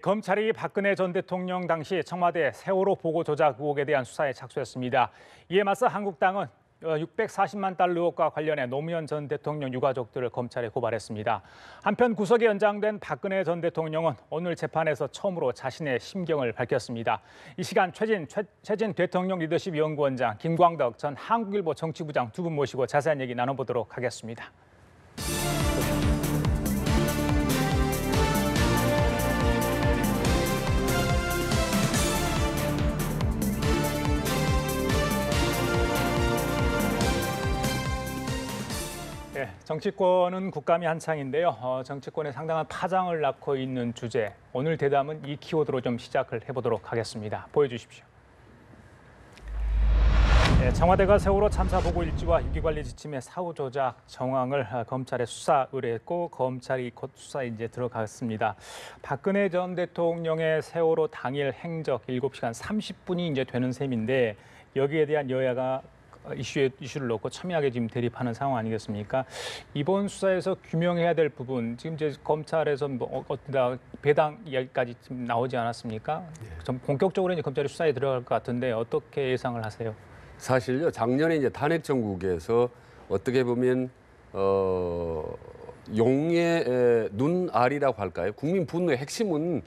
검찰이 박근혜 전 대통령 당시 청와대 세월호 보고 조작 의혹에 대한 수사에 착수했습니다. 이에 맞서 한국당은 640만 달러 의혹과 관련해 노무현 전 대통령 유가족들을 검찰에 고발했습니다. 한편 구속이 연장된 박근혜 전 대통령은 오늘 재판에서 처음으로 자신의 심경을 밝혔습니다. 이 시간 최진 대통령 리더십 연구원장, 김광덕 전 한국일보 정치부장 두 분 모시고 자세한 얘기 나눠보도록 하겠습니다. 정치권은 국감이 한창인데요. 정치권에 상당한 파장을 낳고 있는 주제. 오늘 대담은 이 키워드로 좀 시작을 해보도록 하겠습니다. 보여주십시오. 청와대가 세월호 참사 보고 일지와 유기관리 지침의 사후 조작 정황을 검찰에 수사 의뢰했고 검찰이 곧 수사에 이제 들어갔습니다. 박근혜 전 대통령의 세월호 당일 행적 7시간 30분이 이제 되는 셈인데 여기에 대한 여야가 이슈를 놓고 첨예하게 지금 대립하는 상황 아니겠습니까? 이번 수사에서 규명해야 될 부분, 지금 이제 검찰에서 배당 이야기까지 지금 나오지 않았습니까? 좀 본격적으로 이제 검찰이 수사에 들어갈 것 같은데 어떻게 예상을 하세요? 사실요, 작년에 이제 탄핵 정국에서 어떻게 보면 용의 눈알이라고 할까요? 국민 분노의 핵심은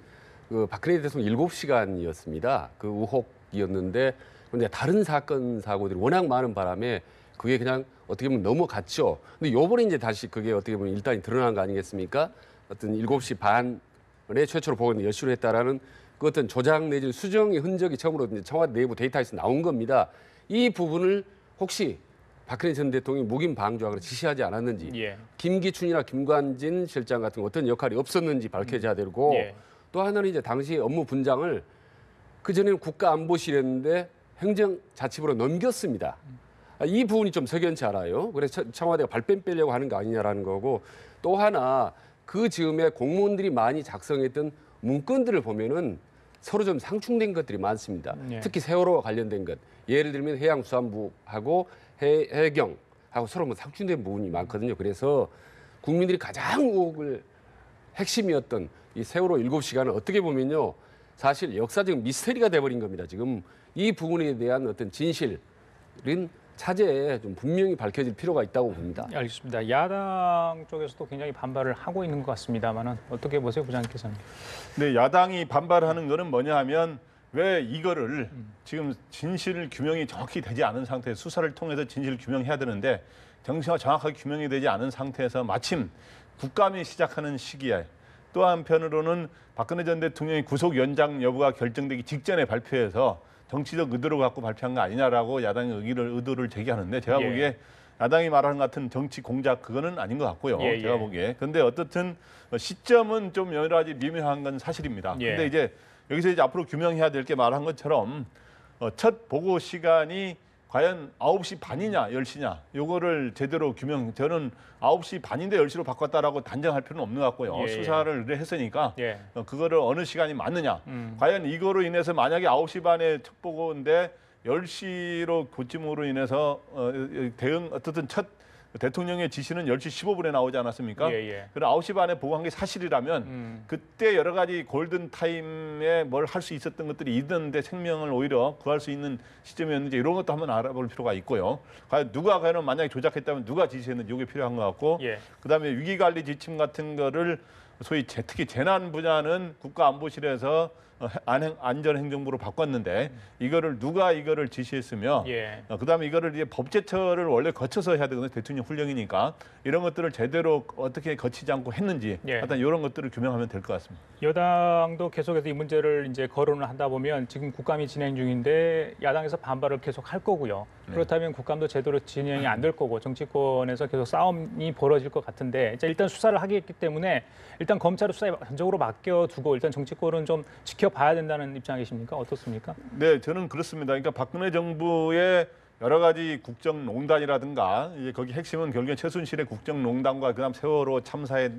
그 박근혜 대통령 7시간이었습니다. 그 의혹이었는데. 근데 다른 사건 사고들이 워낙 많은 바람에 그게 그냥 어떻게 보면 넘어갔죠. 근데 요번에 이제 다시 그게 어떻게 보면 일단이 드러난 거 아니겠습니까? 어떤 7시 반에 최초로 보고는 여시로 했다라는 그 어떤 조작 내지는 수정의 흔적이 처음으로 이제 청와대 내부 데이터에서 나온 겁니다. 이 부분을 혹시 박근혜 전 대통령이 묵인 방조하거나 지시하지 않았는지, 김기춘이나 김관진 실장 같은 어떤 역할이 없었는지 밝혀져야 되고, 또 하나는 이제 당시 업무 분장을 그 전에는 국가안보실이었는데 행정자치부로 넘겼습니다. 이 부분이 좀 석연치 않아요. 그래서 청와대가 발뺌 빼려고 하는 거 아니냐라는 거고, 또 하나 그 즈음에 공무원들이 많이 작성했던 문건들을 보면은 서로 좀 상충된 것들이 많습니다. 특히 세월호와 관련된 것. 예를 들면 해양수산부하고 해경하고 서로 뭐 상충된 부분이 많거든요. 그래서 국민들이 가장 의혹을 핵심이었던 이 세월호 7시간은 어떻게 보면요, 사실 역사적 미스터리가 돼버린 겁니다. 지금 이 부분에 대한 어떤 진실은 차제에 좀 분명히 밝혀질 필요가 있다고 봅니다. 알겠습니다. 야당 쪽에서도 굉장히 반발을 하고 있는 것 같습니다만은 어떻게 보세요, 부장님께서는? 네, 야당이 반발하는 거는 뭐냐 하면 왜 이거를 지금 진실 규명이 정확히 되지 않은 상태에서 수사를 통해서 진실 규명해야 되는데 정확하게 규명이 되지 않은 상태에서 마침 국감이 시작하는 시기에 또 한편으로는 박근혜 전 대통령의 구속 연장 여부가 결정되기 직전에 발표해서 정치적 의도를 갖고 발표한 거 아니냐라고 야당의 의도를 제기하는데 제가 보기에 야당이 말하는 것 같은 정치 공작 그거는 아닌 것 같고요. 제가 보기에. 근데 어떻든 시점은 좀 여러 가지 미묘한 건 사실입니다. 근데 이제 여기서 이제 앞으로 규명해야 될 게 말한 것처럼 첫 보고 시간이 과연 9시 반이냐 10시냐 요거를 제대로 저는 9시 반인데 10시로 바꿨다라고 단정할 필요는 없는 것 같고요. 수사를 의뢰했으니까 그거를 어느 시간이 맞느냐. 과연 이거로 인해서 만약에 9시 반에 첫 보고인데 10시로 고침으로 인해서 어쨌든 첫 대통령의 지시는 10시 15분에 나오지 않았습니까? 그럼 9시 반에 보고한 게 사실이라면 그때 여러 가지 골든 타임에 뭘 할 수 있었던 것들이 있는데 생명을 오히려 구할 수 있는 시점이었는지 이런 것도 한번 알아볼 필요가 있고요. 과연 누가 과연 만약에 조작했다면 누가 지시했는지 이게 필요한 것 같고 그다음에 위기관리 지침 같은 거를 소위 특히 재난 분야는 국가안보실에서 안전행정부로 바꿨는데 이거를 누가 이거를 지시했으며 그다음에 이거를 이제 법제처를 원래 거쳐서 해야 되거든요. 대통령 훈령이니까 이런 것들을 제대로 어떻게 거치지 않고 했는지 일단 이런 것들을 규명하면 될 것 같습니다. 여당도 계속해서 이 문제를 이제 거론을 하다 보면 지금 국감이 진행 중인데 야당에서 반발을 계속 할 거고요. 그렇다면 국감도 제대로 진행이 안 될 거고 정치권에서 계속 싸움이 벌어질 것 같은데 일단 수사를 하겠기 때문에 일단 검찰의 수사에 전적으로 맡겨두고 일단 정치권은 좀 지켜봐야 된다는 입장이십니까? 어떻습니까? 네, 저는 그렇습니다. 그러니까 박근혜 정부의 여러 가지 국정농단이라든가 이제 거기 핵심은 결국엔 최순실의 국정농단과 그다음 세월호 참사에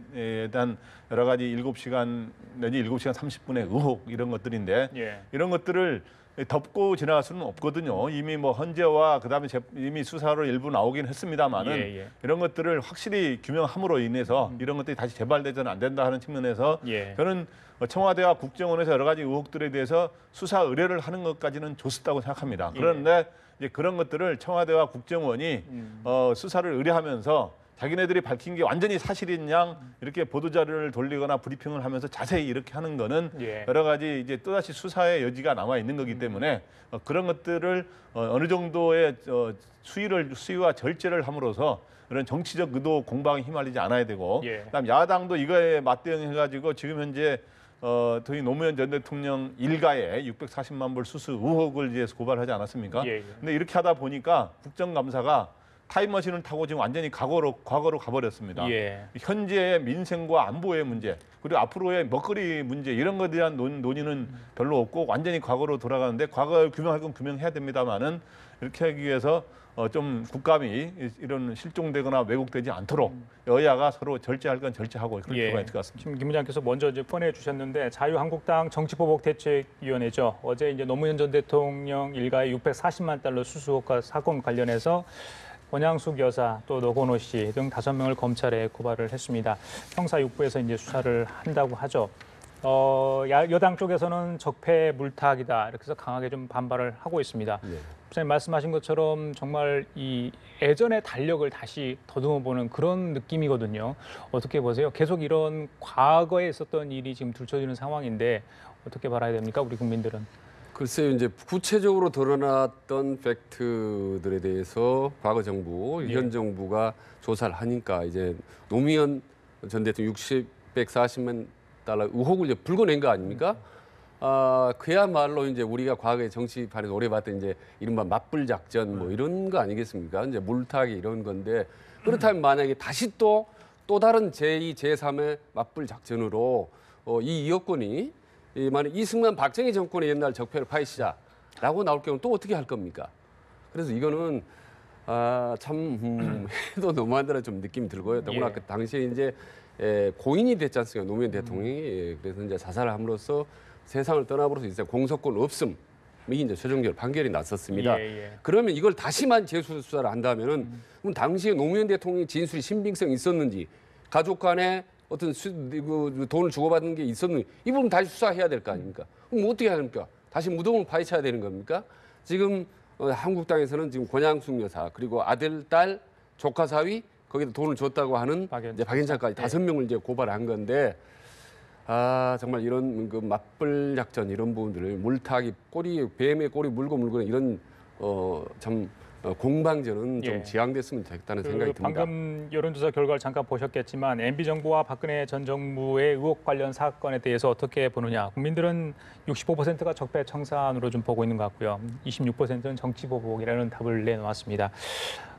대한 여러 가지 7시간 내지 7시간 30분의 의혹 이런 것들인데 이런 것들을 덮고 지나갈 수는 없거든요. 이미 뭐 헌재와 그다음에 이미 수사로 일부 나오긴 했습니다만은 예, 예. 이런 것들을 확실히 규명함으로 인해서 이런 것들이 다시 재발되서는 안 된다 하는 측면에서 예. 저는 청와대와 국정원에서 여러 가지 의혹들에 대해서 수사 의뢰를 하는 것까지는 좋았다고 생각합니다. 그런데 이제 그런 것들을 청와대와 국정원이 수사를 의뢰하면서 자기네들이 밝힌 게 완전히 사실인 양 이렇게 보도자료를 돌리거나 브리핑을 하면서 자세히 이렇게 하는 거는 예. 여러 가지 이제 또다시 수사의 여지가 남아 있는 거기 때문에 그런 것들을 어느 정도의 수위와 절제를 함으로써 그런 정치적 의도 공방에 휘말리지 않아야 되고 예. 그다음 야당도 이거에 맞대응해가지고 지금 현재 저희 노무현 전 대통령 일가에 640만 불 수수 의혹을 이제 고발하지 않았습니까? 예, 예. 근데 이렇게 하다 보니까 국정감사가 타임머신을 타고 지금 완전히 과거로 가버렸습니다. 예. 현재의 민생과 안보의 문제 그리고 앞으로의 먹거리 문제 이런 것에 대한 논의는 별로 없고 완전히 과거로 돌아가는데 과거를 규명할 건 규명해야 됩니다만은 이렇게 하기 위해서 좀 국감이 이런 실종되거나 왜곡되지 않도록 여야가 서로 절제할 건 절제하고 그럴 필요가 있을 것 같습니다. 지금 김 부장께서 먼저 이제 꺼내 주셨는데 자유한국당 정치보복대책위원회죠. 어제 이제 노무현 전 대통령 일가의 640만 달러 수수 의혹과 사건 관련해서 권양숙 여사 또 노건호 씨 등 5명을 검찰에 고발을 했습니다. 형사 6부에서 이제 수사를 한다고 하죠. 여당 쪽에서는 적폐 물타기다 이렇게 해서 강하게 좀 반발을 하고 있습니다. 네. 부장님 말씀하신 것처럼 정말 이 예전의 달력을 다시 더듬어보는 그런 느낌이거든요. 어떻게 보세요? 계속 이런 과거에 있었던 일이 지금 들춰지는 상황인데 어떻게 바라야 됩니까? 우리 국민들은. 글쎄요, 이제 구체적으로 드러났던 팩트들에 대해서 과거 정부, 예. 현 정부가 조사를 하니까 이제 노무현 전 대통령 640만 달러 의혹을 이제 불거낸 거 아닙니까? 그야말로 이제 우리가 과거에 정치판에서 오래 봤던 이제 이른바 맞불 작전 뭐 이런 거 아니겠습니까? 이제 물타기 이런 건데 그렇다면 만약에 다시 또 다른 제2, 제3의 맞불 작전으로 이 여건이 만약 이승만 박정희 정권의 옛날 적폐를 파헤치자라고 나올 경우 또 어떻게 할 겁니까? 그래서 이거는 참 해도 너무한다는 좀 느낌이 들고요. 더구나 예. 그 당시에 이제 고인이 됐지 않습니까? 노무현 대통령이. 그래서 이제 자살을 함으로써 세상을 떠나버려서 이제 공소권 없음이 이제 최종적으로 판결이 났었습니다. 예. 그러면 이걸 다시만 재수사를 한다면은 그럼 당시에 노무현 대통령의 진술이 신빙성이 있었는지 가족 간에 어떤 돈을 주고받는 게 있었는지 이 부분 다시 수사해야 될 거 아닙니까? 그럼 어떻게 합니까? 다시 무덤을 파헤쳐야 되는 겁니까? 지금 한국당에서는 지금 권양숙 여사 그리고 아들, 딸, 조카 사위 거기다 돈을 줬다고 하는 박연차. 이제 박연차까지 5명을 이제 고발한 건데 정말 이런 그 맞불 작전 이런 부분들을 물타기 뱀의 꼬리 물고 이런 참 공방전은 좀 예. 지양됐으면 좋겠다는 생각이 듭니다. 방금 여론조사 결과를 잠깐 보셨겠지만 MB 정부와 박근혜 전 정부의 의혹 관련 사건에 대해서 어떻게 보느냐. 국민들은 65%가 적폐 청산으로 좀 보고 있는 것 같고요. 26%는 정치 보복이라는 답을 내놓았습니다.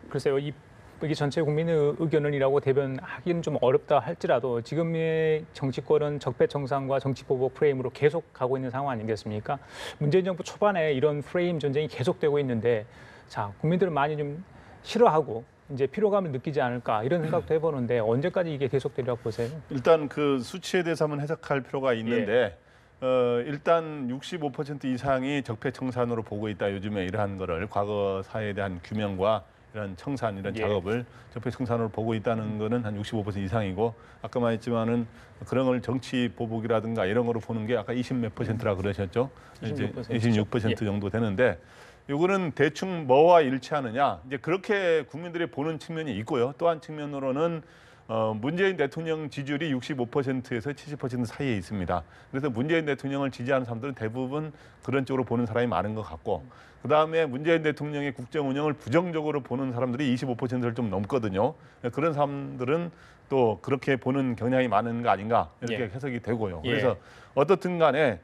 글쎄요. 이게 전체 국민의 의견이라고 대변하기는 좀 어렵다 할지라도 지금의 정치권은 적폐 청산과 정치 보복 프레임으로 계속 가고 있는 상황 아니겠습니까? 문재인 정부 초반에 이런 프레임 전쟁이 계속되고 있는데 자, 국민들은 많이 좀 싫어하고 이제 피로감을 느끼지 않을까 이런 생각도 해보는데 언제까지 이게 계속되리라고 보세요? 일단 그 수치에 대해서 한번 해석할 필요가 있는데 일단 65% 이상이 적폐 청산으로 보고 있다. 요즘에 이러한 거를 과거 사회에 대한 규명과 이런 청산 이런 작업을 적폐 청산으로 보고 있다는 거는 한 65% 이상이고 아까 말했지만은 그런 걸 정치 보복이라든가 이런 거로 보는 게 아까 20몇 %라 그러셨죠? 26% 정도 되는데 이거는 대충 뭐와 일치하느냐 이제 그렇게 국민들이 보는 측면이 있고요. 또 한 측면으로는 문재인 대통령 지지율이 65%에서 70% 사이에 있습니다. 그래서 문재인 대통령을 지지하는 사람들은 대부분 그런 쪽으로 보는 사람이 많은 것 같고 그다음에 문재인 대통령의 국정 운영을 부정적으로 보는 사람들이 25%를 좀 넘거든요. 그런 사람들은 또 그렇게 보는 경향이 많은 거 아닌가 이렇게 해석이 되고요. 그래서 어떻든 간에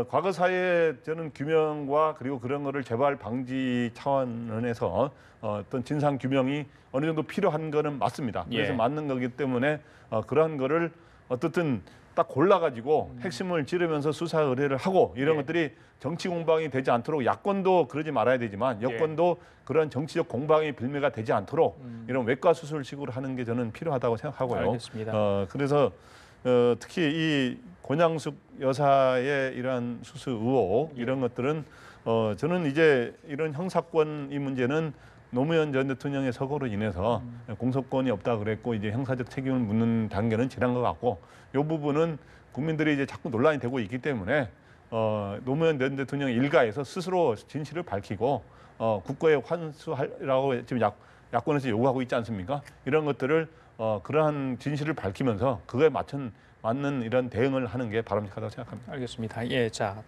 과거 사회의 저는 규명과 그리고 그런 거를 재발 방지 차원에서 어떤 진상 규명이 어느 정도 필요한 거는 맞습니다. 그래서 맞는 거기 때문에 그러한 거를 어떻든 딱 골라가지고 핵심을 찌르면서 수사 의뢰를 하고 이런 것들이 정치 공방이 되지 않도록 야권도 그러지 말아야 되지만 여권도 그런 정치적 공방의 빌미가 되지 않도록 이런 외과 수술식으로 하는 게 저는 필요하다고 생각하고요. 알겠습니다. 그래서 특히 이 권양숙 여사의 이러한 수수 의혹 이런 것들은 저는 이제 이런 형사권 이 문제는 노무현 전 대통령의 서거로 인해서 공소권이 없다 그랬고 이제 형사적 책임을 묻는 단계는 지난 것 같고 이 부분은 국민들이 이제 자꾸 논란이 되고 있기 때문에 노무현 전 대통령 일가에서 스스로 진실을 밝히고 국고에 환수하라고 지금 야권에서 요구하고 있지 않습니까? 이런 것들을 그러한 진실을 밝히면서 그거에 맞는 이런 대응을 하는 게 바람직하다고 생각합니다. 알겠습니다. 예, 자,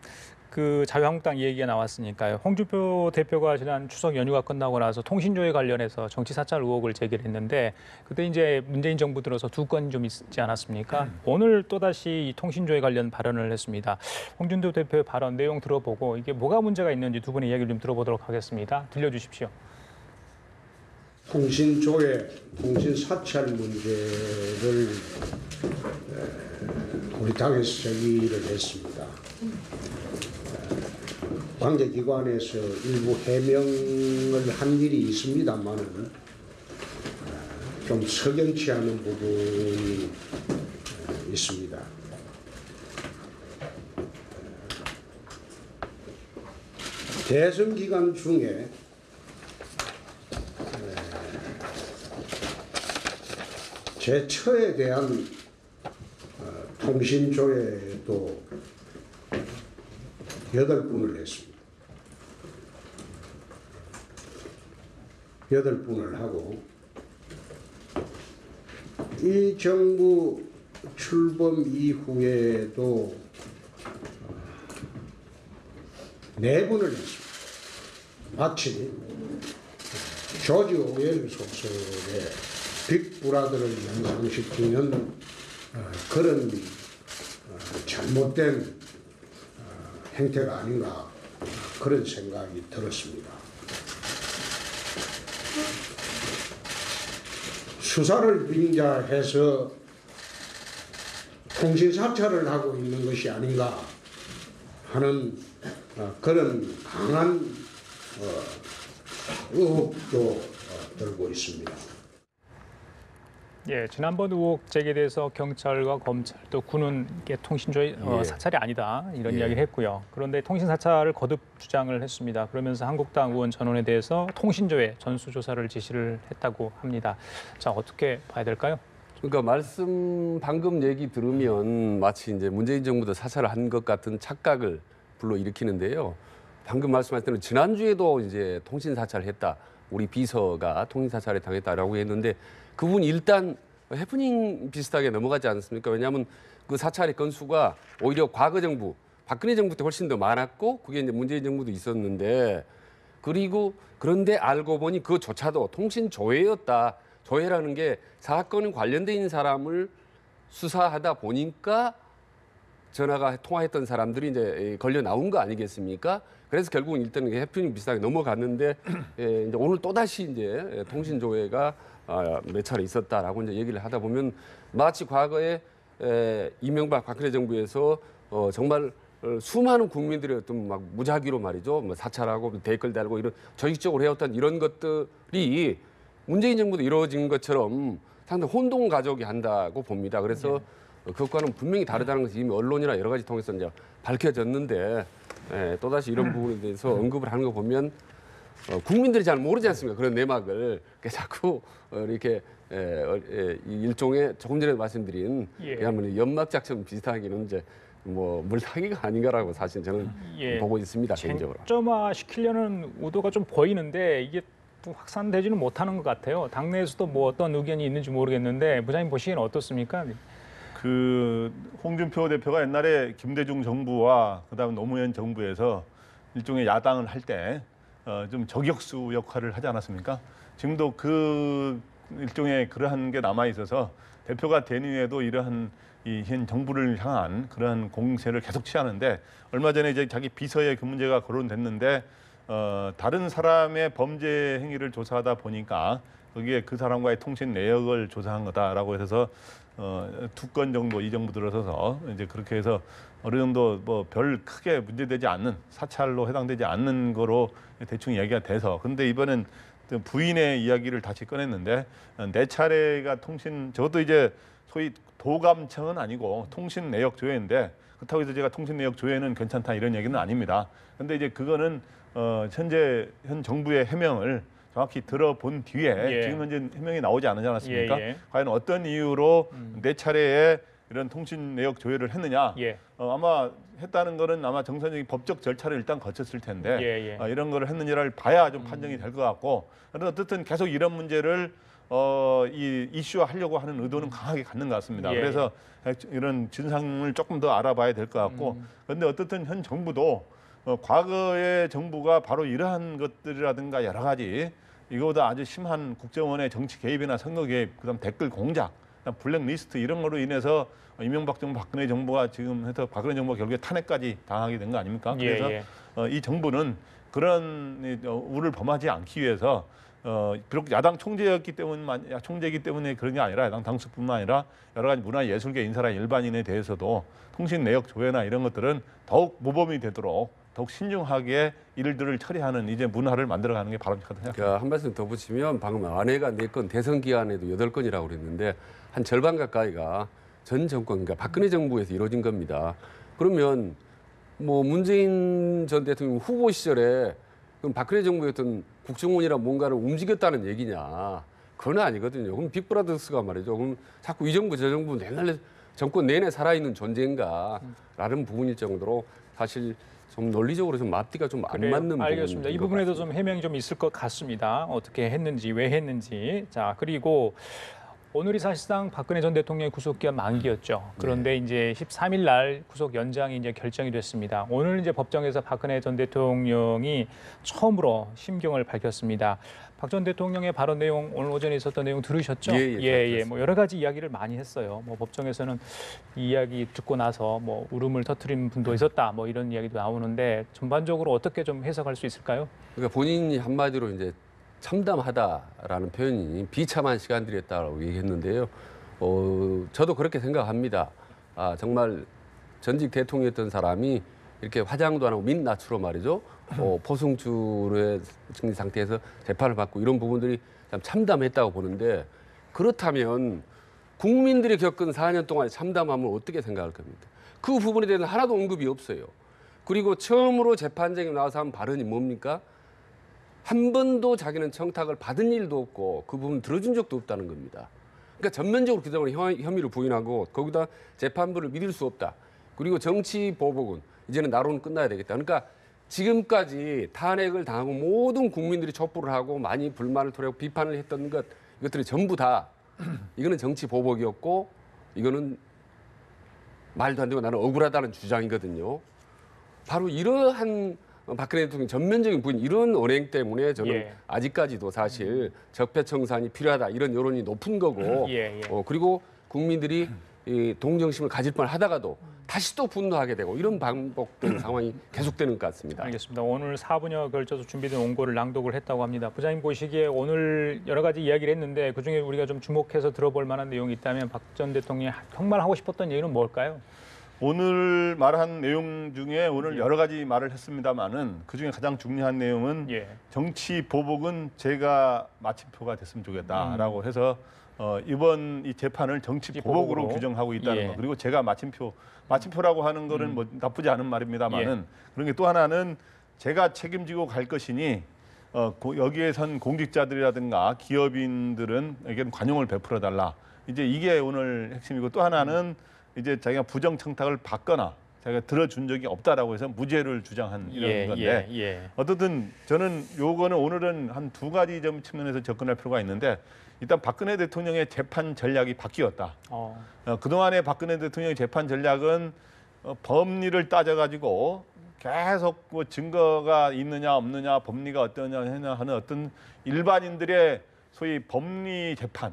그 자유한국당 얘기가 나왔으니까요. 홍준표 대표가 지난 추석 연휴가 끝나고 나서 통신조회 관련해서 정치 사찰 의혹을 제기했는데 그때 이제 문재인 정부 들어서 두 건이 좀 있지 않았습니까? 오늘 또다시 이 통신조회 관련 발언을 했습니다. 홍준표 대표의 발언 내용 들어보고 이게 뭐가 문제가 있는지 두 분의 이야기를 좀 들어보도록 하겠습니다. 들려주십시오. 통신조회, 통신사찰 문제를 우리 당에서 제기를 했습니다. 관계기관에서 일부 해명을 한 일이 있습니다만은 좀 석연치 않은 부분이 있습니다. 대선 기간 중에 제 처에 대한 통신조회도 8분을 했습니다. 8분을 하고 이 정부 출범 이후에도 4분을 했습니다. 마치 조지 오웰 소설의 빅브라더를 연상시키는 그런 잘못된 행태가 아닌가 그런 생각이 들었습니다. 수사를 빙자해서 통신사찰을 하고 있는 것이 아닌가 하는 그런 강한 의혹도 들고 있습니다. 예, 지난번 의혹 제기돼서 경찰과 검찰 또 군은 이게 통신조회 사찰이 아니다 이런 이야기를 했고요. 그런데 통신사찰을 거듭 주장을 했습니다. 그러면서 한국당 의원 전원에 대해서 통신조회 전수조사를 지시를 했다고 합니다. 자, 어떻게 봐야 될까요? 그러니까 말씀 방금 얘기 들으면 마치 이제 문재인 정부도 사찰을 한 것 같은 착각을 불러일으키는데요. 방금 말씀하신 대로 지난주에도 이제 통신 사찰을 했다. 우리 비서가 통신 사찰에 당했다라고 했는데 그분 일단 해프닝 비슷하게 넘어가지 않습니까? 왜냐하면 그 사찰의 건수가 오히려 과거 정부, 박근혜 정부 때 훨씬 더 많았고 그게 이제 문재인 정부도 있었는데 그리고 그런데 알고 보니 그조차도 통신 조회였다. 조회라는 게 사건에 관련돼 있는 사람을 수사하다 보니까 전화가 통화했던 사람들이 이제 걸려 나온 거 아니겠습니까? 그래서 결국은 일단은 해프닝 비슷하게 넘어갔는데 이제 오늘 또 다시 이제 통신 조회가 몇 차례 있었다라고 이제 얘기를 하다 보면 마치 과거에 이명박 박근혜 정부에서 정말 수많은 국민들의 어떤 막 무작위로 말이죠, 뭐 사찰하고 댓글 달고 이런 조직적으로 해왔던 이런 것들이 문재인 정부도 이루어진 것처럼 상당히 혼동 가족이 한다고 봅니다. 그래서 그것과는 분명히 다르다는 것이 이미 언론이나 여러 가지 통해서 이제 밝혀졌는데 또다시 이런 부분에 대해서 언급을 하는 거 보면 국민들이 잘 모르지 않습니까? 그런 내막을 자꾸 이렇게 일종의 조금 전에 말씀드린 그야말로 연막작처럼 비슷하기는 이제 뭐 물타기가 아닌가라고 사실 저는 보고 있습니다. 개인적으로. 쟁점화 시키려는 의도가 좀 보이는데 이게 또 확산되지는 못하는 것 같아요. 당내에서도 뭐 어떤 의견이 있는지 모르겠는데 부장님 보시기에는 어떻습니까? 그 홍준표 대표가 옛날에 김대중 정부와 그다음 노무현 정부에서 일종의 야당을 할 때 좀 저격수 역할을 하지 않았습니까? 지금도 그 일종의 그러한 게 남아 있어서 대표가 된 이후에도 이러한 이 현 정부를 향한 그러한 공세를 계속 취하는데 얼마 전에 이제 자기 비서의 그 문제가 거론됐는데 다른 사람의 범죄 행위를 조사하다 보니까 거기에 그 사람과의 통신 내역을 조사한 거다라고 해서 2건 정도 이 정부 들어서서 이제 그렇게 해서 어느 정도 뭐 별 크게 문제되지 않는 사찰로 해당되지 않는 거로 대충 얘기가 돼서 근데 이번엔 부인의 이야기를 다시 꺼냈는데 4차례가 통신 저것도 이제 소위 도감청은 아니고 통신내역조회인데 그렇다고 해서 제가 통신내역조회는 괜찮다 이런 얘기는 아닙니다. 그런데 이제 그거는 현 정부의 해명을 정확히 들어본 뒤에 예. 지금 현재 해명이 나오지 않지 않았습니까? 예. 과연 어떤 이유로 네 차례에 이런 통신 내역 조회를 했느냐? 예. 아마 했다는 거는 아마 정상적인 법적 절차를 일단 거쳤을 텐데 예. 이런 거를 했느냐를 봐야 좀 판정이 될 것 같고, 그런데 어쨌든 계속 이런 문제를 이 이슈화하려고 하는 의도는 강하게 갖는 것 같습니다. 예. 그래서 이런 진상을 조금 더 알아봐야 될 것 같고, 그런데 어쨌든 현 정부도 과거의 정부가 바로 이러한 것들이라든가 여러 가지 이거보다 아주 심한 국정원의 정치 개입이나 선거 개입, 그다음 댓글 공작, 그다음 블랙리스트 이런 거로 인해서 이명박 정부, 박근혜 정부가 지금 해서 박근혜 정부가 결국에 탄핵까지 당하게 된 거 아닙니까? 그래서 이 정부는 그런 우를 범하지 않기 위해서 비록 야당 총재이기 때문에 그런 게 아니라 야당 당수뿐만 아니라 여러 가지 문화예술계 인사나 일반인에 대해서도 통신 내역 조회나 이런 것들은 더욱 모범이 되도록 더욱 신중하게 일들을 처리하는 이제 문화를 만들어가는 게 바람직하다고 생각합니다. 그러니까 한 말씀 더 붙이면 방금 아내가 4건, 대선 기간에도 8건이라고 그랬는데 한 절반 가까이가 전 정권, 그러니까 박근혜 정부에서 이루어진 겁니다. 그러면 뭐 문재인 전 대통령 후보 시절에 그럼 박근혜 정부의 어떤 국정원이나 뭔가를 움직였다는 얘기냐? 그건 아니거든요. 그럼 빅브라더스가 말이죠. 그럼 자꾸 이 정부 저 정부 맨날 정권 내내 살아있는 존재인가라는 부분일 정도로 사실 좀 논리적으로 좀 맞디가 좀 안 맞는 부분인 알겠습니다. 이 것 부분에도 같습니다. 좀 해명이 좀 있을 것 같습니다. 어떻게 했는지, 왜 했는지. 자, 그리고 오늘이 사실상 박근혜 전 대통령의 구속기한 만기였죠. 그런데 이제 13일 날 구속 연장이 이제 결정이 됐습니다. 오늘 이제 법정에서 박근혜 전 대통령이 처음으로 심경을 밝혔습니다. 박 전 대통령의 발언 내용, 오늘 오전에 있었던 내용 들으셨죠? 예. 뭐 여러 가지 이야기를 많이 했어요. 뭐 법정에서는 이 이야기 듣고 나서 뭐 울음을 터뜨린 분도 있었다. 뭐 이런 이야기도 나오는데 전반적으로 어떻게 좀 해석할 수 있을까요? 그러니까 본인이 한마디로 이제 참담하다라는 표현이 비참한 시간들이었다고 얘기했는데요. 저도 그렇게 생각합니다. 정말 전직 대통령이었던 사람이 이렇게 화장도 안 하고 민낯으로 말이죠. 포승줄의 상태에서 재판을 받고 이런 부분들이 참 참담했다고 보는데, 그렇다면 국민들이 겪은 4년 동안의 참담함을 어떻게 생각할 겁니까? 그 부분에 대해서 하나도 언급이 없어요. 그리고 처음으로 재판장에 나와서 한 발언이 뭡니까? 한 번도 자기는 청탁을 받은 일도 없고 그 부분 들어준 적도 없다는 겁니다. 그러니까 전면적으로 그동안 혐의를 부인하고 거기다 재판부를 믿을 수 없다. 그리고 정치 보복은 이제는 나로는 끝나야 되겠다. 그러니까 지금까지 탄핵을 당하고 모든 국민들이 촛불을 하고 많이 불만을 토로하고 비판을 했던 이것들이 전부 다 이거는 정치 보복이었고 이거는 말도 안 되고 나는 억울하다는 주장이거든요. 바로 이러한 박근혜 대통령 전면적인 부인 이런 언행 때문에 저는 아직까지도 사실 적폐청산이 필요하다 이런 여론이 높은 거고 그리고 국민들이 이 동정심을 가질 뻔하다가도 다시 또 분노하게 되고 이런 반복되는 상황이 계속되는 것 같습니다. 알겠습니다. 오늘 4분여 걸쳐서 준비된 원고를 낭독을 했다고 합니다. 부장님 보시기에 오늘 여러 가지 이야기를 했는데 그중에 우리가 좀 주목해서 들어볼 만한 내용이 있다면 박 전 대통령이 정말 하고 싶었던 얘기는 뭘까요? 오늘 말한 내용 중에 오늘 여러 가지 말을 했습니다마는 그중에 가장 중요한 내용은 정치 보복은 제가 마침표가 됐으면 좋겠다라고 해서 이번 이 재판을 정치 보복으로 규정하고 있다는 거. 그리고 제가 마침표라고 하는 거는 뭐 나쁘지 않은 말입니다만은 그런 게 또 하나는 제가 책임지고 갈 것이니 여기에 선 공직자들이라든가 기업인들은 에게는 관용을 베풀어 달라. 이제 이게 오늘 핵심이고, 또 하나는 이제 자기가 부정 청탁을 받거나 자기가 들어준 적이 없다라고 해서 무죄를 주장한 이런 건데 어쨌든 저는 요거는 오늘은 한 두 가지 점 측면에서 접근할 필요가 있는데, 일단 박근혜 대통령의 재판 전략이 바뀌었다. 그동안의 박근혜 대통령의 재판 전략은 법리를 따져가지고 계속 뭐 증거가 있느냐 없느냐 법리가 어떠냐 하는 어떤 일반인들의 소위 법리 재판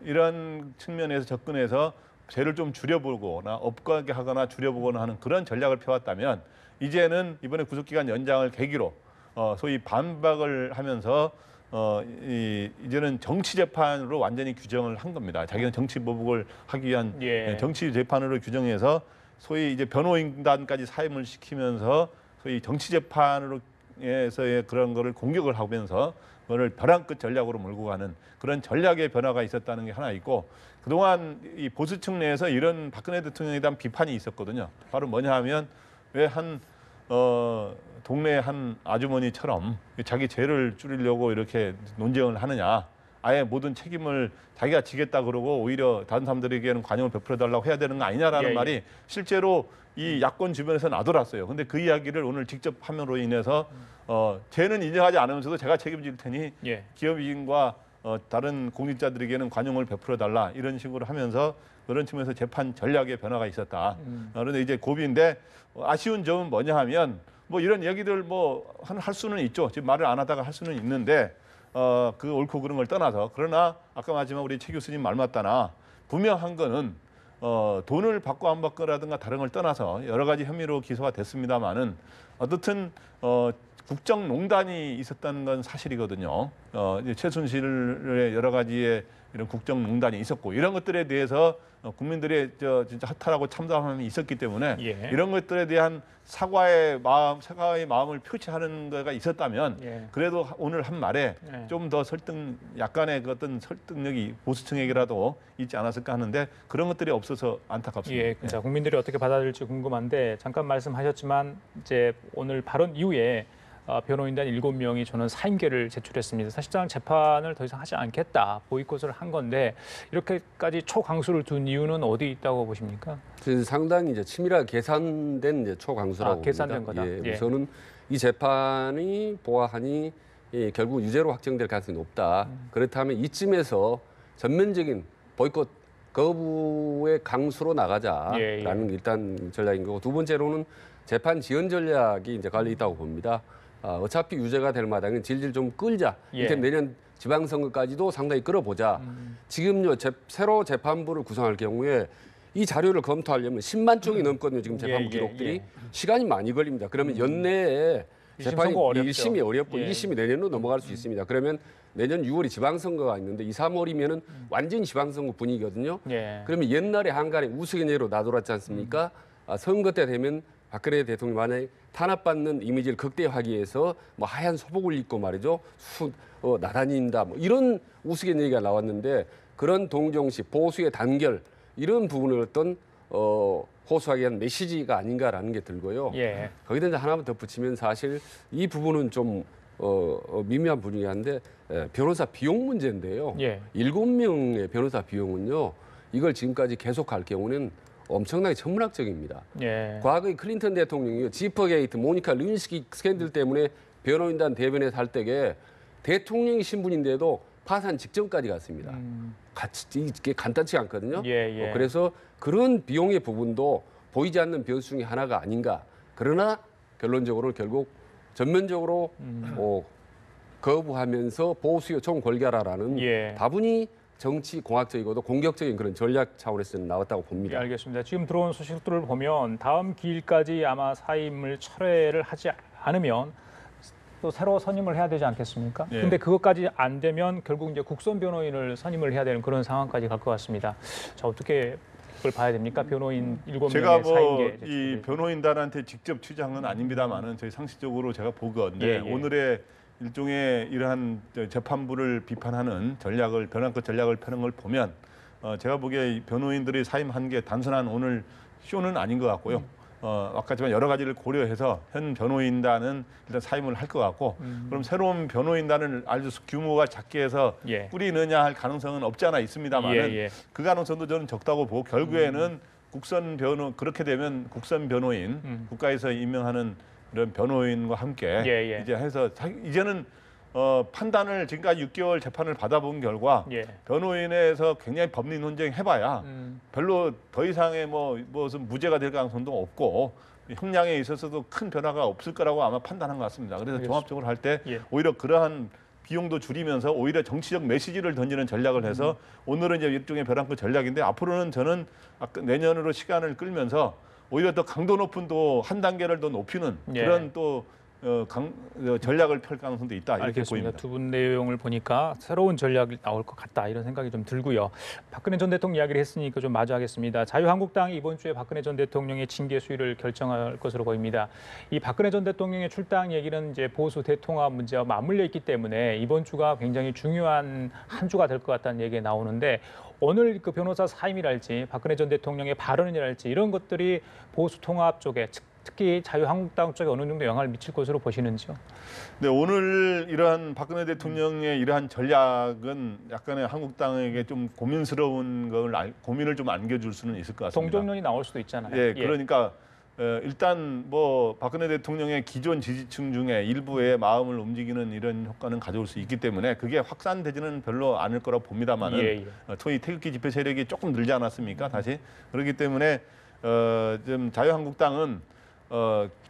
이런 측면에서 접근해서 죄를 좀 줄여보거나 없게 하거나 줄여보거나 하는 그런 전략을 펴왔다면, 이제는 이번에 구속기간 연장을 계기로 소위 반박을 하면서 이제는 정치 재판으로 완전히 규정을 한 겁니다. 자기는 정치 보복을 하기 위한 정치 재판으로 규정해서 소위 이제 변호인단까지 사임을 시키면서 소위 정치 재판으로 에서의 그런 거를 공격을 하면서 그거를 벼랑 끝 전략으로 몰고 가는 그런 전략의 변화가 있었다는 게 하나 있고, 그동안 이 보수층 내에서 이런 박근혜 대통령에 대한 비판이 있었거든요. 바로 뭐냐 하면 왜 동네 한 아주머니처럼 자기 죄를 줄이려고 이렇게 논쟁을 하느냐. 아예 모든 책임을 자기가 지겠다 그러고 오히려 다른 사람들에게는 관용을 베풀어 달라고 해야 되는 거 아니냐라는 예. 말이 실제로 이 야권 주변에서 나돌았어요. 근데 그 이야기를 오늘 직접 함으로 인해서 죄는 인정하지 않으면서도 제가 책임질 테니 예. 기업인과 다른 공직자들에게는 관용을 베풀어 달라 이런 식으로 하면서 그런 측면에서 재판 전략의 변화가 있었다. 그런데 이제 고비인데 아쉬운 점은 뭐냐 하면 뭐 이런 얘기들 뭐 할 수는 있죠. 지금 말을 안 하다가 할 수는 있는데 그 옳고 그른 걸 떠나서, 그러나 아까 말했지만 우리 최 교수님 말 맞다나 분명한 거는 돈을 받고 안 받고라든가 다른 걸 떠나서 여러 가지 혐의로 기소가 됐습니다만은 어떻든 국정농단이 있었다는 건 사실이거든요. 이제 최순실의 여러 가지의 이런 국정농단이 있었고 이런 것들에 대해서 국민들의 진짜 허탈하고 참담함이 있었기 때문에 예. 이런 것들에 대한 사과의 마음을 표시하는 거가 있었다면 예. 그래도 오늘 한 말에 예. 좀 더 약간의 그 어떤 설득력이 보수층에게라도 있지 않았을까 하는데 그런 것들이 없어서 안타깝습니다. 예, 자, 국민들이 어떻게 받아들일지 궁금한데 잠깐 말씀하셨지만 이제 오늘 발언 이후에 변호인단 7명이 저는 사임계를 제출했습니다. 사실상 재판을 더 이상 하지 않겠다, 보이콧을 한 건데 이렇게까지 초강수를 둔 이유는 어디 있다고 보십니까? 상당히 이제 치밀하게 계산된 이제 초강수라고 봅니다. 계산된 거다. 예. 우선은 이 재판이 보아하니 결국 유죄로 확정될 가능성이 높다. 그렇다면 이쯤에서 전면적인 보이콧 거부의 강수로 나가자라는 게 일단 전략인 거고, 두 번째로는 재판 지연 전략이 이제 관리 있다고 봅니다. 어차피 유죄가 될 마당은 질질 좀 끌자. 이제 내년 지방선거까지도 상당히 끌어보자. 지금요 새로 재판부를 구성할 경우에 이 자료를 검토하려면 10만 쪽이 넘거든요. 지금 재판부 기록들이 시간이 많이 걸립니다. 그러면 연내에 재판이 1심이 어렵고 2심이 내년으로 넘어갈 수 있습니다. 그러면 내년 6월이 지방선거가 있는데 2, 3월이면은 완전히 지방선거 분위기거든요. 그러면 옛날에 한간에 우스갯얘기로 나돌았지 않습니까? 선거 때 되면 박근혜 대통령이 만약에 탄압받는 이미지를 극대화하기 위해서 뭐 하얀 소복을 입고 말이죠. 나다닌다. 뭐 이런 우스갯얘기가 나왔는데 그런 동정심, 보수의 단결 이런 부분을 어떤 호소하기 위한 메시지가 아닌가라는 게 들고요. 거기다 이제 하나만 덧붙이면 사실 이 부분은 좀 미묘한 분위기 한데 변호사 비용 문제인데요. 7명의 변호사 비용은요. 이걸 지금까지 계속할 경우는 엄청나게 천문학적입니다. 과거에 클린턴 대통령이 지퍼게이트, 모니카 르윈스키 스캔들 때문에 변호인단 대변에 살 때에 대통령이 신분인데도 파산 직전까지 갔습니다. 이게 간단치 않거든요. 그래서 그런 비용의 부분도 보이지 않는 변수 중에 하나가 아닌가. 그러나 결론적으로 결국 전면적으로 거부하면서 보수의 총궐결하라는 다분히 정치 공학적이고도 공격적인 그런 전략 차원에서는 나왔다고 봅니다. 알겠습니다. 지금 들어온 소식들을 보면 다음 기일까지 아마 사임을 철회를 하지 않으면 또 새로 선임을 해야 되지 않겠습니까? 근데 그것까지 안 되면 결국 이제 국선 변호인을 선임을 해야 되는 그런 상황까지 갈 것 같습니다. 자, 어떻게 그걸 봐야 됩니까? 변호인 7명의 제가 사임계 이 변호인단한테 직접 취재한 건 아닙니다만은 저희 상식적으로 제가 보건데 오늘의 일종의 이러한 재판부를 비판하는 전략을 변환급 전략을 펴는 걸 보면 제가 보기에 변호인들이 사임한 게 단순한 오늘 쇼는 아닌 것 같고요. 아까지만 여러 가지를 고려해서 현 변호인단은 일단 사임을 할 것 같고 그럼 새로운 변호인단을 아주 규모가 작게 해서 꾸리느냐 할 가능성은 없지 않아 있습니다만은 그 가능성도 저는 적다고 보고 결국에는 그렇게 되면 국선 변호인 국가에서 임명하는 이런 변호인과 함께 이제 해서 이제는 판단을 지금까지 6개월 재판을 받아본 결과 변호인에서 굉장히 법리 논쟁 해봐야 별로 더 이상의 무슨 무죄가 될 가능성도 없고 형량에 있어서도 큰 변화가 없을 거라고 아마 판단한 것 같습니다. 그래서 종합적으로 할 때 오히려 그러한 비용도 줄이면서 오히려 정치적 메시지를 던지는 전략을 해서 오늘은 이제 일종의 벼랑끝 전략인데 앞으로는 저는 내년으로 시간을 끌면서 오히려 더 강도 높은 또 한 단계를 더 높이는 그런 또 전략을 펼 가능성도 있다 이렇게 알겠습니다. 보입니다. 두 분 내용을 보니까 새로운 전략이 나올 것 같다 이런 생각이 좀 들고요. 박근혜 전 대통령 이야기를 했으니까 좀 마주하겠습니다. 자유한국당이 이번 주에 박근혜 전 대통령의 징계 수위를 결정할 것으로 보입니다. 이 박근혜 전 대통령의 출당 얘기는 이제 보수 대통합 문제와 맞물려 있기 때문에 이번 주가 굉장히 중요한 한 주가 될 것 같다는 얘기가 나오는데 오늘 그 변호사 사임이랄지 박근혜 전 대통령의 발언이랄지 이런 것들이 보수 통합 쪽에 특히 자유한국당 쪽에 어느 정도 영향을 미칠 것으로 보시는지요? 네, 오늘 이러한 박근혜 대통령의 이러한 전략은 약간의 한국당에게 좀 고민스러운 걸 고민을 좀 안겨줄 수는 있을 것 같습니다. 동정론이 나올 수도 있잖아요. 예, 그러니까 일단 뭐 박근혜 대통령의 기존 지지층 중에 일부의 마음을 움직이는 이런 효과는 가져올 수 있기 때문에 그게 확산되지는 별로 않을 거라고 봅니다만은 소위 태극기 집회 세력이 조금 늘지 않았습니까? 다시 그렇기 때문에 좀 자유한국당은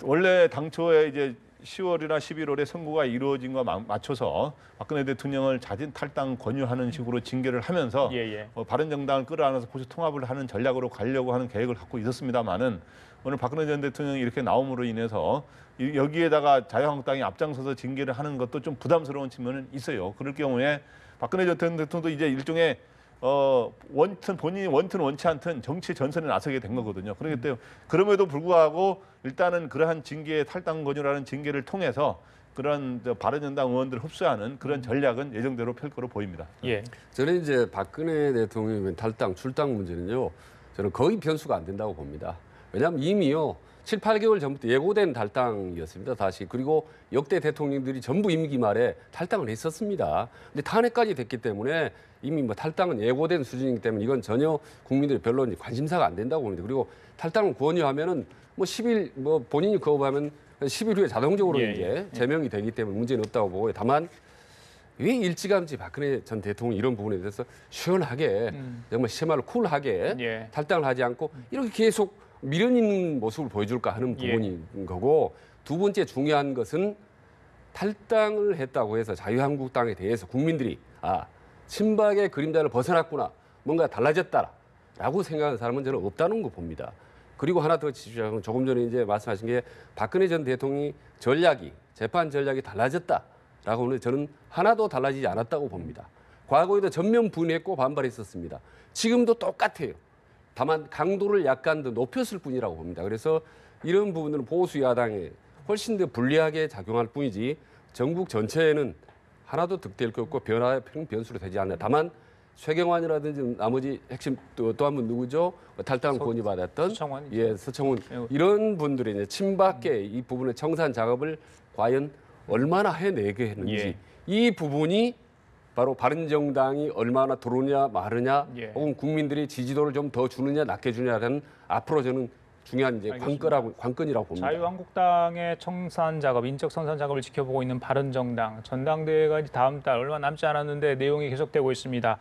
원래 당초에 이제 10월이나 11월에 선거가 이루어진 것과 맞춰서 박근혜 대통령을 자진 탈당 권유하는 식으로 징계를 하면서 바른정당을 끌어안아서 보수 통합을 하는 전략으로 가려고 하는 계획을 갖고 있었습니다만은 오늘 박근혜 전 대통령이 이렇게 나옴으로 인해서 여기에다가 자유한국당이 앞장서서 징계를 하는 것도 좀 부담스러운 측면은 있어요. 그럴 경우에 박근혜 전 대통령도 이제 일종의 본인이 원치 않든 정치 전선에 나서게 된 거거든요. 그렇기 때문에 그럼에도 불구하고 일단은 그러한 징계 탈당 권유라는 징계를 통해서 그런 바른정당 의원들을 흡수하는 그런 전략은 예정대로 펼 거로 보입니다. 예. 저는 이제 박근혜 대통령의 탈당, 출당 문제는요. 저는 거의 변수가 안 된다고 봅니다. 왜냐하면 이미요. 7, 8개월 전부터 예고된 탈당이었습니다. 다시. 그리고 역대 대통령들이 전부 임기 말에 탈당을 했었습니다. 근데 탄핵까지 됐기 때문에 이미 뭐 탈당은 예고된 수준이기 때문에 이건 전혀 국민들이 별로 관심사가 안 된다고 봅니다. 그리고 탈당을 권유하면은 뭐 10일 뭐 본인이 거부하면 10일 후에 자동적으로 이제 제명이 되기 때문에 문제는 없다고 보고요. 다만 왜 일찌감치 박근혜 전 대통령이 이런 부분에 대해서 시원하게 정말 시말로 쿨하게 탈당을 하지 않고 이렇게 계속 미련 있는 모습을 보여줄까 하는 부분인 거고 두 번째 중요한 것은 탈당을 했다고 해서 자유한국당에 대해서 국민들이 친박의 그림자를 벗어났구나 뭔가 달라졌다라고 생각하는 사람은 저는 없다는 거 봅니다. 그리고 하나 더 지적하면 조금 전에 이제 말씀하신 게 박근혜 전 대통령이 재판 전략이 달라졌다라고 하는데 저는 하나도 달라지지 않았다고 봅니다. 과거에도 전면 부인했고 반발했었습니다. 지금도 똑같아요. 다만 강도를 약간 더 높였을 뿐이라고 봅니다. 그래서 이런 부분들은 보수 야당에 훨씬 더 불리하게 작용할 뿐이지 전국 전체에는 하나도 득될 것 없고 변수로 되지 않나. 다만 최경환이라든지 나머지 핵심 또 한 분 누구죠? 탈당 권유받았던 서청원 이런 분들이 이제 친박계 이 부분의 청산 작업을 과연 얼마나 해내게 했는지 이 부분이 바로 바른정당이 얼마나 들어오냐 마르냐 혹은 국민들이 지지도를 좀 더 주느냐 낮게 주냐라는 앞으로 저는 중요한 이제 관건이라고 봅니다. 자유한국당의 청산 작업, 인적 청산 작업을 지켜보고 있는 바른정당 전당대회가 이제 다음 달 얼마 남지 않았는데 내용이 계속되고 있습니다.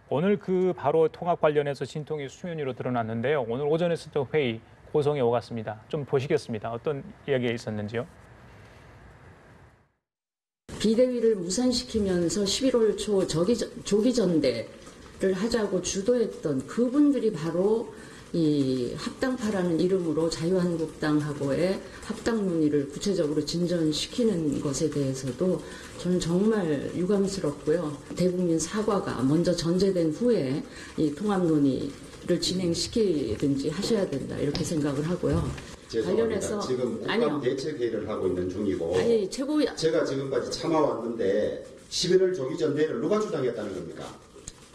오늘 그 바로 통합 관련해서 진통이 수면 위로 드러났는데요. 오늘 오전에 있었던 회의 고성에 오갔습니다. 좀 보시겠습니다. 어떤 이야기가 있었는지요? 비대위를 무산시키면서 11월 초 조기전대를 하자고 주도했던 그분들이 바로 이 합당파라는 이름으로 자유한국당하고의 합당 논의를 구체적으로 진전시키는 것에 대해서도 저는 정말 유감스럽고요. 대국민 사과가 먼저 전제된 후에 이 통합 논의를 진행시키든지 하셔야 된다 이렇게 생각을 하고요. 관련해서 지금 국감 대책회의를 하고 있는 중이고 제가 지금까지 참아왔는데 11월 조기전대를 누가 주장했다는 겁니까?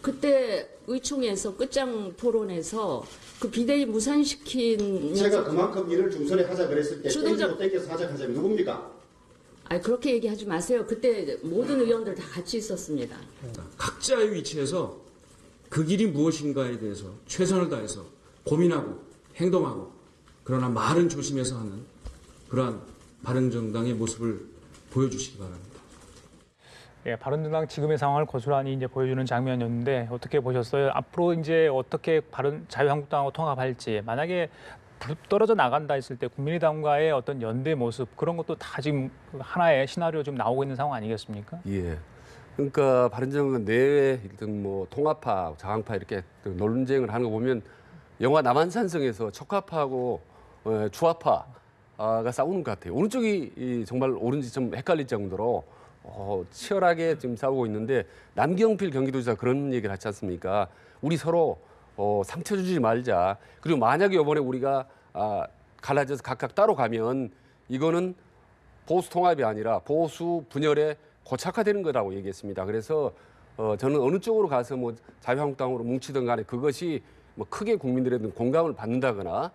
그때 의총에서 끝장 토론에서 그 비대위 무산시킨 제가 그만큼 일을 중선에 하자 그랬을 때 땡겨서 하자 사람이 누굽니까? 아니 그렇게 얘기하지 마세요. 그때 모든 의원들 다 같이 있었습니다. 각자의 위치에서 그 길이 무엇인가에 대해서 최선을 다해서 고민하고 행동하고 그러나 말은 조심해서 하는 그러한 바른정당의 모습을 보여주시기 바랍니다. 예, 바른정당 지금의 상황을 고스란히 이제 보여주는 장면이었는데 어떻게 보셨어요? 앞으로 이제 어떻게 자유한국당하고 통합할지 만약에 떨어져 나간다 했을 때 국민의당과의 어떤 연대 모습 그런 것도 다 지금 하나의 시나리오 좀 나오고 있는 상황 아니겠습니까? 예. 그러니까 바른정당 내외 일단 뭐 통합파, 자강파 이렇게 논쟁을 하는 거 보면 영화 남한산성에서 척화파하고 주화파 싸우는 것 같아요. 어느 쪽이 정말 옳은지 좀 헷갈릴 정도로 치열하게 지금 싸우고 있는데 남경필 경기도지사 그런 얘기를 하지 않습니까? 우리 서로 상처 주지 말자. 그리고 만약에 이번에 우리가 갈라져서 각각 따로 가면 이거는 보수 통합이 아니라 보수 분열에 고착화되는 거라고 얘기했습니다. 그래서 저는 어느 쪽으로 가서 뭐 자유한국당으로 뭉치든 간에 그것이 뭐 크게 국민들의 공감을 받는다거나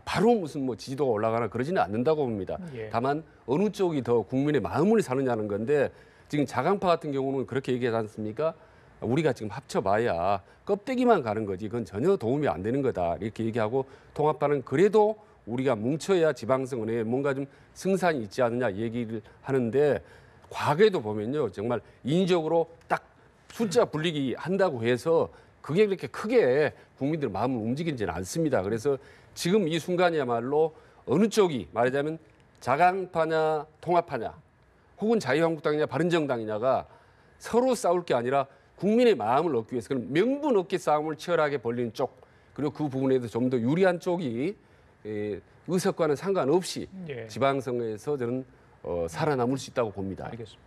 바로 무슨 뭐 지지도가 올라가나 그러지는 않는다고 봅니다. 예. 다만 어느 쪽이 더 국민의 마음을 사느냐는 건데 지금 자강파 같은 경우는 그렇게 얘기하지 않습니까? 우리가 지금 합쳐봐야 껍데기만 가는 거지 그건 전혀 도움이 안 되는 거다 이렇게 얘기하고 통합파는 그래도 우리가 뭉쳐야 지방선거에 뭔가 좀 승산이 있지 않느냐 얘기를 하는데 과거에도 보면요 정말 인위적으로 딱 숫자 불리기 한다고 해서 그게 그렇게 크게 국민들 마음을 움직이지는 않습니다. 그래서 지금 이 순간이야말로 어느 쪽이 말하자면 자강파냐 통합파냐 혹은 자유한국당이냐 바른정당이냐가 서로 싸울 게 아니라 국민의 마음을 얻기 위해서 그런 명분 없게 싸움을 치열하게 벌리는 쪽 그리고 그 부분에서 좀 더 유리한 쪽이 의석과는 상관없이 예. 지방선거에서 저는 살아남을 수 있다고 봅니다. 알겠습니다.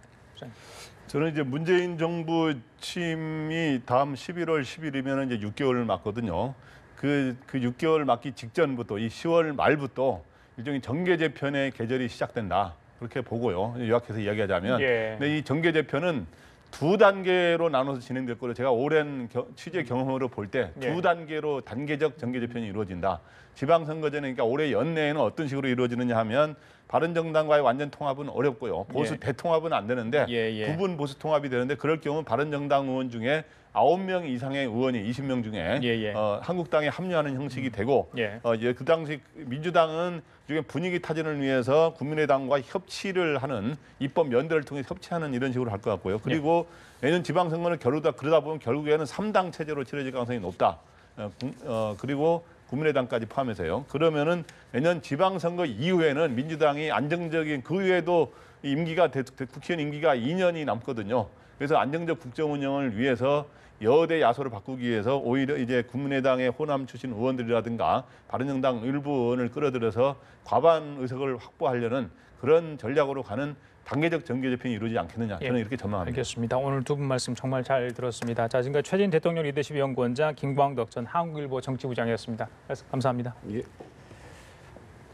저는 이제 문재인 정부 취임이 다음 11월 10일이면 이제 6개월을 맞거든요. 그 6개월 맞기 직전부터 이 10월 말부터 일종의 정계 재편의 계절이 시작된다. 그렇게 보고요. 요약해서 이야기하자면 예. 근데 이 정계 재편은 두 단계로 나눠서 진행될 거로 제가 오랜 취재 경험으로 볼 때 두 예. 단계로 단계적 정계 재편이 이루어진다. 지방선거 전에 그러니까 올해 연내에는 어떤 식으로 이루어지느냐 하면 바른정당과의 완전 통합은 어렵고요. 보수 예. 대통합은 안 되는데 예. 부분 보수 통합이 되는데 그럴 경우 바른정당 의원 중에 9명 이상의 의원이 20명 중에 예. 한국당에 합류하는 형식이 되고 예. 그 당시 민주당은 중에 분위기 타진을 위해서 국민의당과 협치를 하는 입법 연대를 통해 협치하는 이런 식으로 할 것 같고요. 그리고 내년 지방선거를 그러다 보면 결국에는 3당 체제로 치러질 가능성이 높다. 그리고 국민의당까지 포함해서요. 그러면은 내년 지방선거 이후에는 민주당이 안정적인 그 외에도 임기가 국회의원 임기가 2년이 남거든요. 그래서 안정적 국정 운영을 위해서 여대 야소를 바꾸기 위해서 오히려 이제 국민의당의 호남 출신 의원들이라든가 바른정당 일부 의원을 끌어들여서 과반 의석을 확보하려는 그런 전략으로 가는 단계적 정계 재편이 이루어지지 않겠느냐 저는 이렇게 전망합니다. 알겠습니다. 오늘 두 분 말씀 정말 잘 들었습니다. 자, 지금까지 최재인 대통령 리더십 연구원장 김광덕 전 한국일보 정치부장이었습니다. 감사합니다. 예.